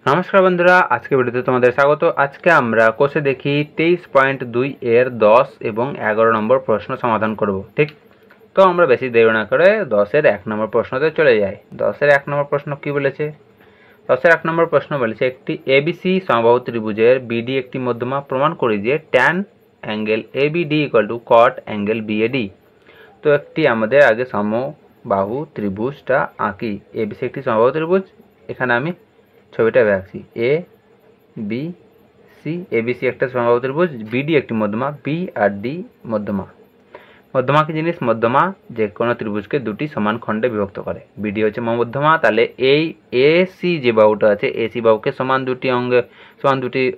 नमस्कार बंधुरा आज के भिडियोते तुम्हारे स्वागत। आज के आमरा कोर्से देखी 23.2 एर 10 एवं 11 नम्बर प्रश्न समाधान करब। ठीक तो आमरा बेशी देरी ना करे 10 एर 1 नम्बर प्रश्नते चले जाई। 10 एर 1 नम्बर प्रश्न कि बोलेछे? 10 एर 1 नम्बर प्रश्न बोलेछे एकटी एबीसी समबाहु त्रिभुजेर बीडी एकटी मध्यमा प्रमाण करी जे tan angle ABD equal to cot angle BAD. तो एकटी आमादेर आगे समबाहु त्रिभुजटा आँकी। एबीसी एकटी समबाहु त्रिभुज, एखाने आमी ছবিটা আঁকছি এ বি সি এবিসি একটা সমবাহু ত্রিভুজ, বিডি একটি মধ্যমা, বি আর ডি মধ্যমা। মধ্যমা কি জিনিস? মধ্যমা যে কোনো ত্রিভুজকে দুটি সমান খণ্ডে বিভক্ত করে। বিডি হচ্ছে মধ্যমা, তাহলে এই এসি যে বাহুটা আছে এসি বাহুকে সমান দুটি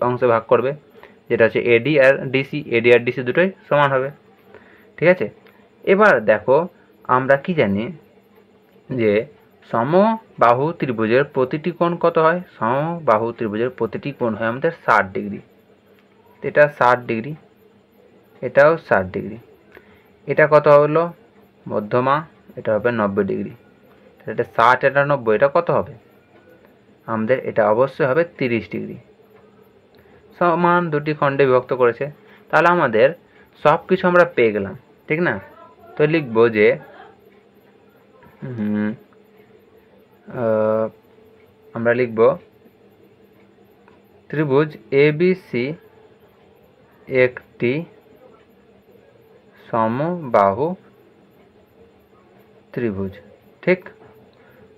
অংশে ভাগ করবে, যেটা হচ্ছে এডি আর ডিসি। এডি আর ডিসি দুটোই সমান হবে। ঠিক আছে, এবার দেখো আমরা কি জানি যে समबाहु त्रिभुजेर प्रतिटी कोण कत है? समबाहु त्रिभुजेर प्रतिटी कोण है आमादेर 60 डिग्री। एटा 60 डिग्री, एटाओ 60 डिग्री। एटा कत हलो? मध्यमा, एटा होबे 90 डिग्री। एटा 60 एटा 90, एटा कत होबे आमादेर? एटा अवश्य होबे 30 डिग्री। समान दुटी खंडे विभक्त करेছে, ताहले आमादेर सबकिछु आमरा पेये गेलाम। ठीक ना? तो लिखबो जे আমরা লিখব ত্রিভুজ এবিসি একটি সমবাহু ত্রিভুজ। ঠিক,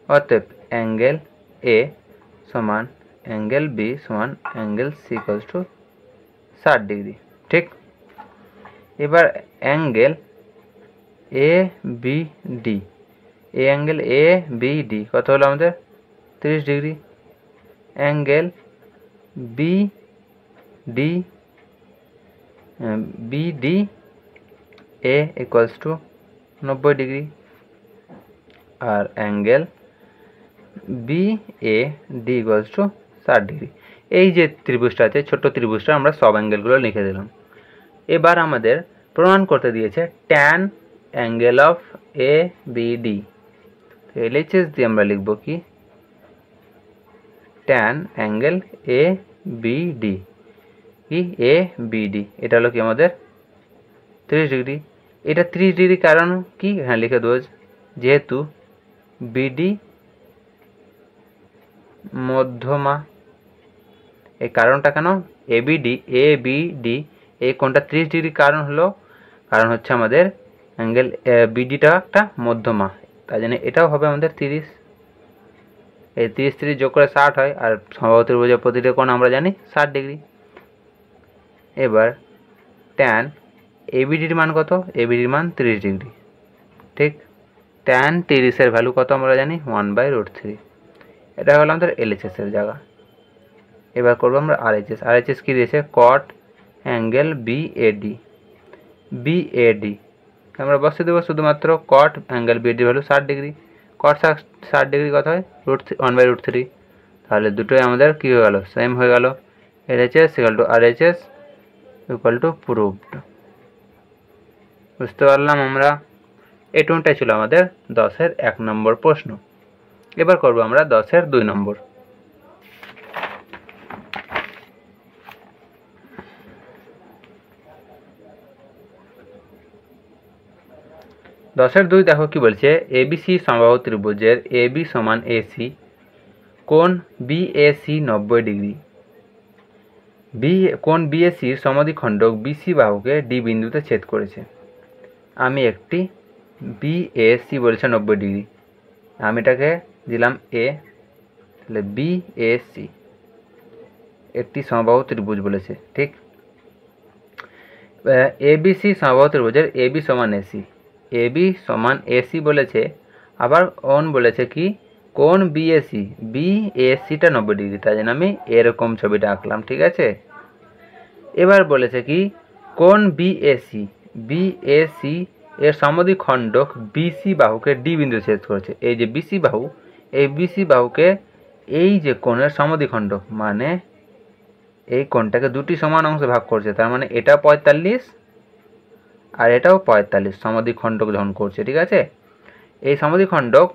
অতএব অ্যাঙ্গেল এ সমান অ্যাঙ্গেল বি সমান angle C equals to 60 degree. ঠিক, এবার অ্যাঙ্গেল এ বি ডি, ए एंगल ए बी डी कत हलो आमादेर 30 degree. Angle B D B D A equals to 90 degree और angle B A D equals to 60 degree. এই যে ত্রিভুজটা আছে ছোট ত্রিভুজটা আমরা সব অ্যাঙ্গেলগুলো লিখে দিলাম। এবার আমাদের প্রমাণ করতে দিয়েছে tan angle of A B D. LHS দিয়ে আমরা লিখব কি tan angle A B D. কি এ বি ডি এটা হলো কি আমাদের 30 ডিগ্রি। এটা 30 ডিগ্রি কারণ কি এখানে লিখে দেব, যেহেতু বিডি মধ্যমা। এই কারণটা কেন? এবিডি এবিডি এই কোণটা 30 ডিগ্রি কারণ হচ্ছে আমাদের অ্যাঙ্গেল বিডিটা একটা মধ্যমা, তাই জন্য এটাও হবে আমাদের 30। এই 30 যোগ করে 60 হয়, আর সমবাহু ত্রিভুজের প্রতিটি কোণ আমরা জানি 60 ডিগ্রি। এবার tan এবিডির মান কত? এবিডির মান 30 ডিগ্রি। ঠিক, tan 30 এর ভ্যালু কত আমরা জানি 1/√3। এটা হলো আমাদের এলএচএস এর জায়গা। এবার করব আমরা আরএইচএস। আরএইচএস কি দিয়েছে? cot angle BAD. বিএডি আমরা বসিয়ে দেবো শুধুমাত্র cot angle BAD value 60 degree. cot 60 degree কত হয়? 1/√3। তাহলে দুটোই আমাদের কি হয়ে গেল? সেম হয়ে গেল। LHS equal to RHS equal to proved. বুঝতে পারলাম আমরা? এটুকুটাই ছিল আমাদের 10 এর 1 নম্বর প্রশ্ন। এবার করব আমরা 10 এর 2 নম্বর। 10 এর 2 দেখো কি বলছে, এবিসি সমবাহু ত্রিভুজের এবি সমান এসি, কোণ বিএসি 90 ডিগ্রি। কোণ বিএসির সমদ্বিখণ্ডক বিসি বাহুকে ডি বিন্দুতে ছেদ করেছে। আমি একটি বিএসি বলছে 90 ডিগ্রি, আমি এটাকে দিলাম এ, তাহলে বিএসি একটি সমবাহু ত্রিভুজ বলেছে। ঠিক, এবিসি সমবাহু ত্রিভুজের এবি সমান এসি, এবি সমান এসি বলেছে, আবার কোণ বলেছে কি কোণ বিএসি, বিএসিটা 90 ডিগ্রি, তাই জন্য আমি এরকম ছবিটা আঁকলাম। ঠিক আছে, এবার বলেছে কি কোণ বিএসি, বিএসি এর সমদ্বিখণ্ডক বিসি বাহুকে ডি বিন্দু ছেদ করেছে। এই যে বিসি বাহু, এই বিসি বাহুকে এই যে কোণের সমদ্বিখণ্ডক, মানে এই কোণটাকে দুটি সমান অংশে ভাগ করছে, তার মানে এটা 45 আর এটাও 45 সমদ্বিখণ্ডক যখন করছে। ঠিক আছে, এই সমদ্বিখণ্ডক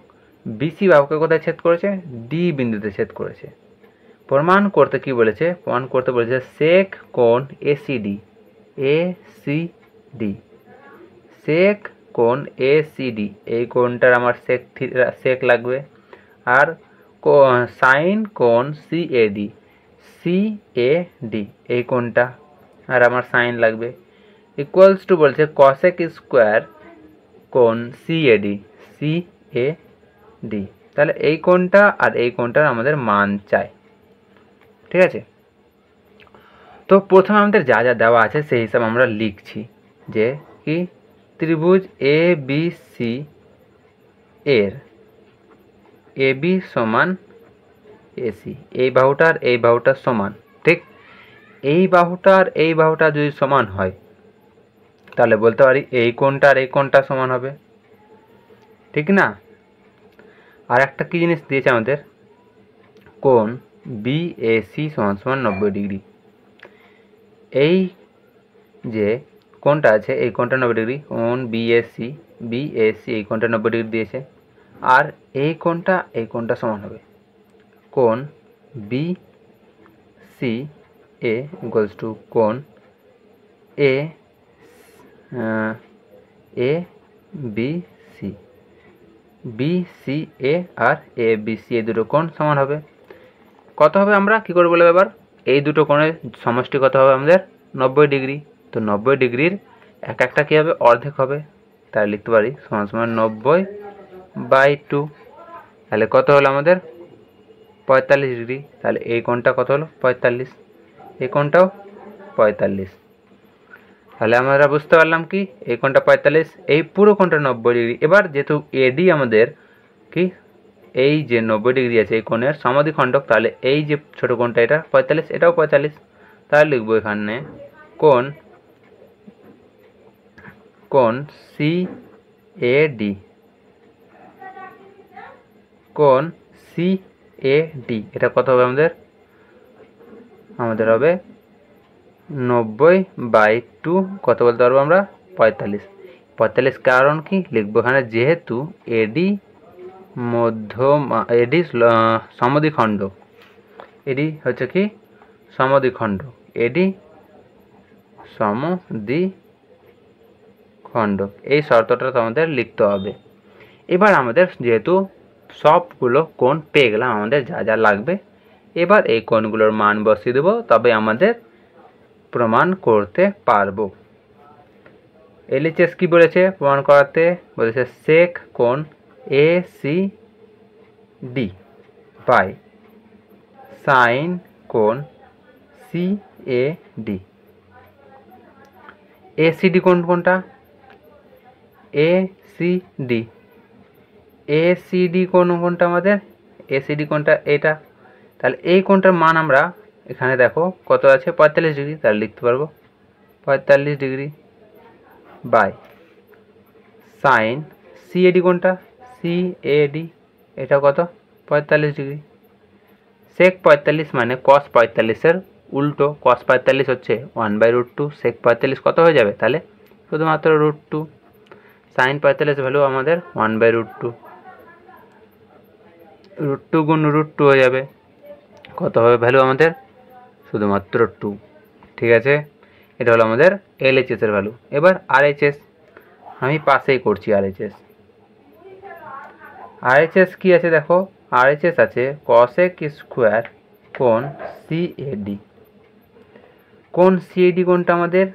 বিসি বাহুকে কোথায় ছেদ করেছে? ডি বিন্দুতে ছেদ করেছে। প্রমাণ করতে কি বলেছে, প্রমাণ করতে বলেছে সেক কোণ এসিডি, এসিডি, সেক কোণ এসিডি, এই কোণটার আমার সেক লাগবে। আর সাইন কোণ সিএডি, সিএডি এই কোণটা, আর আমার সাইন লাগবে। ইকুয়ালস টু বলছে কসেক স্কোয়ার কোণ সিএডি, সিএডি, তাহলে এই কোণটা আর এই কোণটার আমাদের মান চাই। ঠিক আছে, তো প্রথমে আমাদের যা যা দেওয়া আছে সেই হিসাবে আমরা লিখছি যে কি ত্রিভুজ এ বি সি এর এ বি সমান এসি, এই বাহুটার এই বাহুটার সমান। ঠিক, এই বাহুটার এই বাহুটা যদি সমান হয় তাহলে বলতে পারি এই কোণটা আর এই কোণটা সমান হবে, ঠিক না? আর একটা কি জিনিস দিয়েছে আমাদের, কোণ বিএসি সমান সমান 90 ডিগ্রি। এই যে কোণটা আছে এই কোণটা 90 ডিগ্রি, কোণ বিএসি, বিএসি এই কোণটা 90 ডিগ্রি দিয়েছে। আর এই কোণটা সমান হবে কোণ B C A equals to কোণ A A B C, B C A আর এ বি সি এই দুটো কোণ সমান হবে। কত হবে আমরা কী করে বলবো এবার, এই দুটো কোণের সমষ্টি কত হবে আমাদের 90 ডিগ্রি। তো 90 ডিগ্রির এক একটা কী হবে, অর্ধেক হবে, তাই লিখতে পারি সমান সমান 90/2। তাহলে কত হলো আমাদের 45 ডিগ্রি। তাহলে এই কোণটা কত হলো 45, এই কোণটাও 45। তাহলে আমরা বুঝতে পারলাম কি এই কোণটা 45, এই পুরো কোণটা 90 ডিগ্রি। এবার যেহেতু এডি আমাদের কি এই যে 90 ডিগ্রি আছে এই কোণের সমদ্বিখণ্ডক, তাহলে এই যে ছোট কোণটা এটা 45, এটাও 45। তাহলে লিখবো এখানে কোণ সি এ ডি, কোণ সি এ ডি এটা কত হবে আমাদের হবে 90/2, কত বলতে পারবো আমরা 45। 45 কারণ কি লিখবো এখানে, যেহেতু এডি এডি সমদ্বিখণ্ড, এডি হচ্ছে কি সমদ্বিখণ্ড, এডি সমদ্বিখণ্ড, এই শর্তটা আমাদের লিখতে হবে। এবার আমাদের যেহেতু সবগুলো কোণ পেয়ে গেলাম, আমাদের যা যা লাগবে এবার এই কোণগুলোর মান বসিয়ে দেবো, তবে আমাদের প্রমাণ করতে পারবো। এলএইচএস কি বলেছে প্রমাণ করাতে, বলেছে সেক কোণ A C D by sine কোণ সি এ ডি। এসিডি কোণটা এসিডি, এসিডি কোণটা আমাদের এসিডি কোণটা এটা। তাহলে এই কোণটার মান আমরা এখানে দেখো কত আছে 45 ডিগ্রি, তাহলে লিখতে পারবো 45 ডিগ্রি বাই সাইন সিএডি কোণটা সিএডি এটা কত 45 ডিগ্রি। সেক 45 মানে কস 45-এর উল্টো, কস 45 হচ্ছে 1/√2, সেক 45 কত হয়ে যাবে তাহলে শুধুমাত্র √2, সাইন 45 ভ্যালু আমাদের 1/√2, √2 গুণ √2 হয়ে যাবে, কত হবে ভ্যালু আমাদের শুধুমাত্র 2। ঠিক আছে, এটা হলো আমাদের এলএইচএস এর ভ্যালু। এবার আরএইচএস আমি পাশেই করছি, আরএইচএস কি আছে দেখো, আরএইচএস আছে কসেক স্কোয়ার কোণ সিএডি। কোণ সিএডি কোণটা আমাদের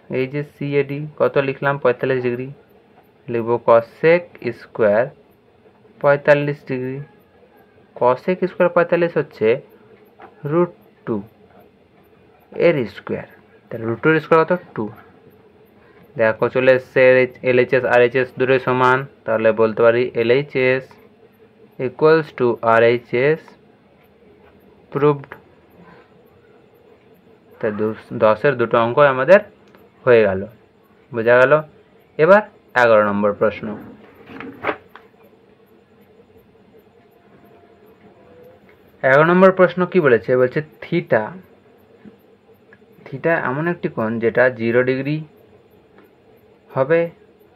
এই যে সিএডি কত লিখলাম 45 ডিগ্রি, লিখব cosec square 45 degree. Cosec square 45 হচ্ছে √2 এর স্কোয়ার, তাহলে √2 এর স্কোয়ার কত 2। দেখো চলে এসছে এলএইচএস আরএইচএস দুটোই সমান, তাহলে বলতে পারি LHS equals to RHS proved. তাই 10-এর দুটো অঙ্ক আমাদের হয়ে গেল, বোঝা গেল। এবার 11 নম্বর প্রশ্ন। 11 নম্বর প্রশ্ন কি বলেছে, বলছে থিটা, থিটা এমন একটি কোণ যেটা 0 ডিগ্রি হবে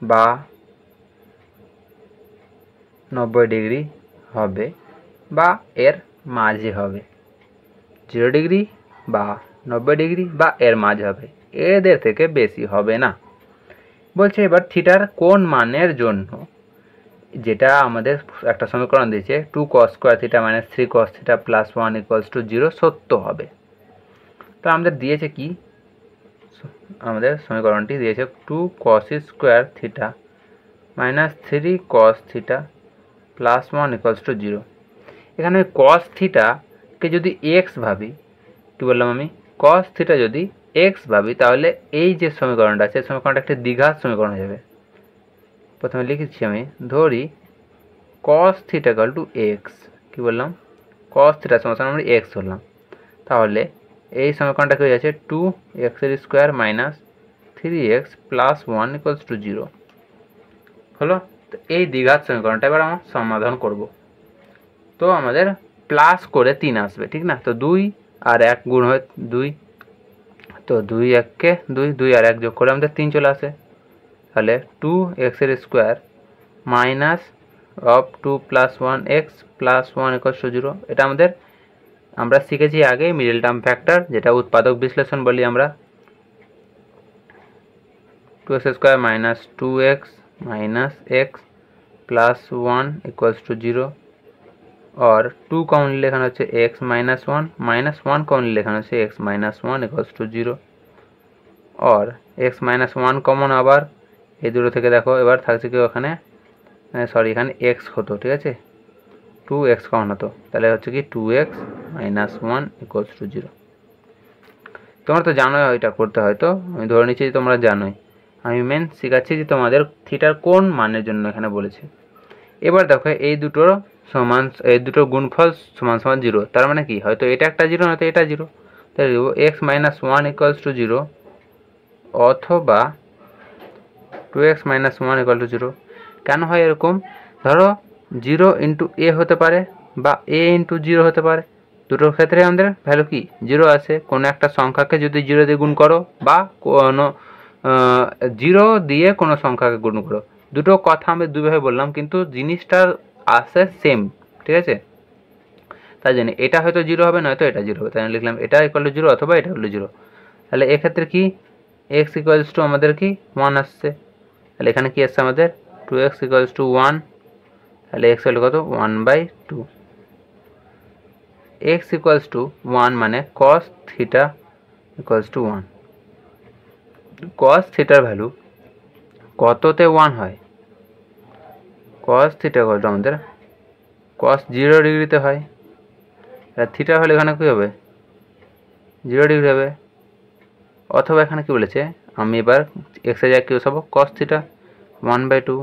বা 90 ডিগ্রি হবে বা এর মাঝে হবে। 0 ডিগ্রি বা 90 ডিগ্রি বা এর মাঝে হবে, এদের থেকে বেশি হবে না। বলছে এবার থিটার কোন মানের জন্য, যেটা আমাদের একটা সমীকরণ দিয়েছে 2 cos square theta minus 3 cos theta plus 1 equals to 0 সত্য হবে। তো আমাদের দিয়েছে কি, আমাদের সমীকরণটি দিয়েছে 2 cos square theta minus 3 cos theta plus 1 equals to 0। এখানে cos থিটাকে যদি এক্স ভাবি, কী বললাম আমি, cos থিটা যদি এক্স ভাবি, তাহলে এই যে সমীকরণটা আছে সমীকরণটা একটা দ্বিঘাত সমীকরণ হয়ে যাবে। প্রথমে লিখেছি আমি, ধরি cos theta equal to x, কী বললাম, cos থিটা সমান আমরা এক্স ধরলাম, তাহলে এই সমীকরণটা হয়ে যাচ্ছে 2x square minus 3x plus 1 equals to 0 হলো। তো এই দ্বিঘাত সমীকরণটা এবার আমরা সমাধান করব। তো আমাদের প্লাস করে 3 আসবে, ঠিক না? তো 2 আর 1 গুণ হয় 2, তো 2 1কে 2, 2 আর 1 যোগ করে আমাদের 3 চলে আসে, তাহলে 2x square minus of 2 plus 1x plus 1 equals to 0। এটা আমাদের আমরা শিখেছি আগে মিডল টার্ম ফ্যাক্টর, যেটা উৎপাদক বিশ্লেষণ বলি আমরা। 2x square minus 2x minus x plus 1 equals to 0, और 2 कॉमन लेखाना হচ্ছে x माइनस 1 माइनस 1 कॉमन लेखाना হচ্ছে x माइनस 1 इक्वल्स टू 0, और x माइनस 1 कॉमन আবার এই দুটো থেকে দেখো এবার থাকছে কি ওখানে, সরি এখানে x হতো, ঠিক আছে, 2x কমন হতো, তাহলে হচ্ছে কি 2x মাইনাস 1 ইকুয়ালস টু 0। তোমরা তো জানোই এটা করতে হয়, তো আমি ধরে নিচ্ছি যে তোমরা জানোই, আমি মেন শেখাচ্ছি যে তোমাদের থিটার কোন মানের জন্য এখানে বলেছে। এবার দেখো এই দুটোর সমান, এই দুটো গুণফল সমান সমান 0, তার মানে কি, হয়তো এটা একটা 0 নয়তো এটা 0, তাই x মাইনাস 1 ইকুয়ালস টু 0 অথবা 2x মাইনাস 1 ইকুয়াল টু 0। কেন হয় এরকম, ধরো 0 ইন্টু এ হতে পারে বা a ইন্টু 0 হতে পারে, দুটোর ক্ষেত্রে আমাদের ভ্যালু কি 0 আছে। কোনো একটা সংখ্যাকে যদি 0 দিয়ে গুণ করো বা কোনো 0 দিয়ে কোনো সংখ্যাকে গুণ করো, দুটো কথা আমি দুইভাবে বললাম, কিন্তু জিনিসটা আসে সেম, ঠিক আছে। তাই জন্য এটা হয়তো 0 হবে নয়তো এটা 0 হবে, তাই লিখলাম এটা ইকুয়াল টু 0 অথবা এটা হলো 0। তাহলে এক্ষেত্রে কি x ইকুয়ালস টু আমাদের কি 1 আসছে, তাহলে এখানে কি আসছে আমাদের 2x ইকুয়ালস টু 1, তাহলে x হলো কত 1/2, x ইকুয়ালস টু 1 মানে cos theta equals to 1। cos থিটার ভ্যালু কততে 1 হয়, cos থিটা ইকুয়াল টু আমাদের cos 0 ডিগ্রিতে হয়, আর থিটা হলে এখানে কী হবে 0 ডিগ্রি হবে। অথবা এখানে কি বলেছে, আমি এবার x এর জায়গায় কী বসাবো, cos থিটা 1/2,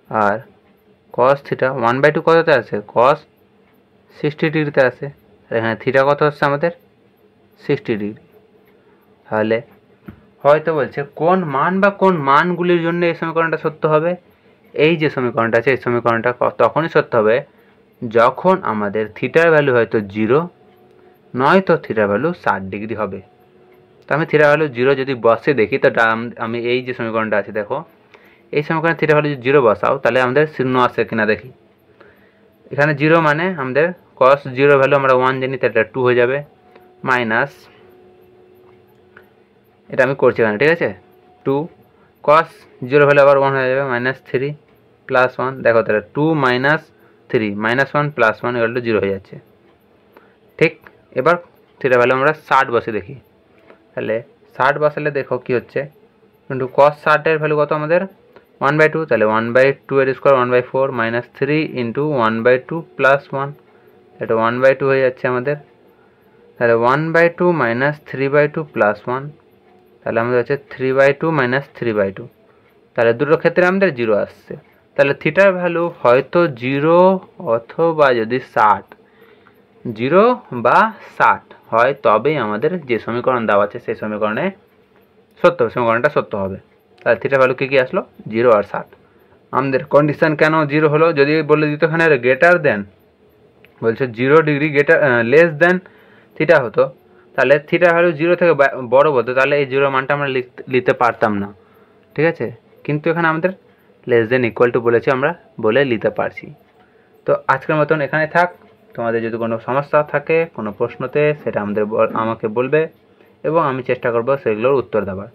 আর cos থিটা 1/2 কততে আছে, cos 60 ডিগ্রিতে আছে, আর এখানে থিটা কত হচ্ছে আমাদের 60 ডিগ্রি। তাহলে হয়তো বলছে কোন মান বা কোন মানগুলির জন্য এই সমীকরণটা সত্য হবে, এই যে সমীকরণটা আছে এই সমীকরণটা তখনই সত্য হবে যখন আমাদের থিটার ভ্যালু হয়তো 0 নয়তো থিটার ভ্যালু 60 ডিগ্রি হবে। তো আমি থিটা ভ্যালু 0 যদি বসে দেখি, তো আমি এই যে সমীকরণটা আছে দেখো, এই সমীকরণে থিটা ভ্যালু যদি 0 বসাও তাহলে আমাদের শূন্য আসে কিনা দেখি। এখানে 0 মানে আমাদের cos 0 ভ্যালু আমরা 1 জানি, তাহলে 2 হয়ে যাবে, মাইনাস এটা আমি করছি এখানে, ঠিক আছে, 2 cos 0 ভ্যালু আবার 1 হয়ে যাবে, মাইনাস 3 প্লাস 1, দেখো তাহলে 2 minus 3 minus 1 plus 1 equal to 0 হয়ে যাচ্ছে, ঠিক। এবার থিটা ভ্যালু আমরা 60 বসে দেখি, তাহলে 60 বসালে দেখো কি হচ্ছে, কিন্তু cos 60 এর ভ্যালু কত আমাদের 1/2, তাহলে 1/2 এর স্কোয়ার 1/4 মাইনাস 3 ইন্টু 1/2 প্লাস 1, এটা 1/2 হয়ে যাচ্ছে আমাদের, তাহলে 1/2 মাইনাস 3/2 প্লাস 1, তাহলে আমাদের হচ্ছে 3/2 মাইনাস 3/2, তাহলে দুটোর ক্ষেত্রে আমাদের 0 আসছে। তাহলে থিটার ভ্যালু হয়তো 0 অথবা যদি 60, 0 বা 60 হয়, তবেই আমাদের যে সমীকরণ দেওয়া আছে সেই সমীকরণে সমীকরণটা সত্য হবে। তাহলে থিটার ভ্যালু কী আসলো 0 আর 60। আমাদের কন্ডিশন কেন 0 হলো, যদি বলে দিত এখানে গ্রেটার দেন, বলছে 0 ডিগ্রি লেস দেন থিটা হতো, তাহলে থিটা ভ্যালু 0 থেকে বড় বলতো, তাহলে এই 0 মানটা আমরা লিখতে পারতাম না, ঠিক আছে। কিন্তু এখানে আমাদের লেস দেন ইকুয়াল টু বলেছে, আমরা বলে নিতে পারছি। তো আজকের মতন এখানে থাক। তোমাদের যদি কোনো সমস্যা থাকে কোনো প্রশ্নতে সেটা আমাকে বলবে এবং আমি চেষ্টা করব সেগুলোর উত্তর দেওয়ার।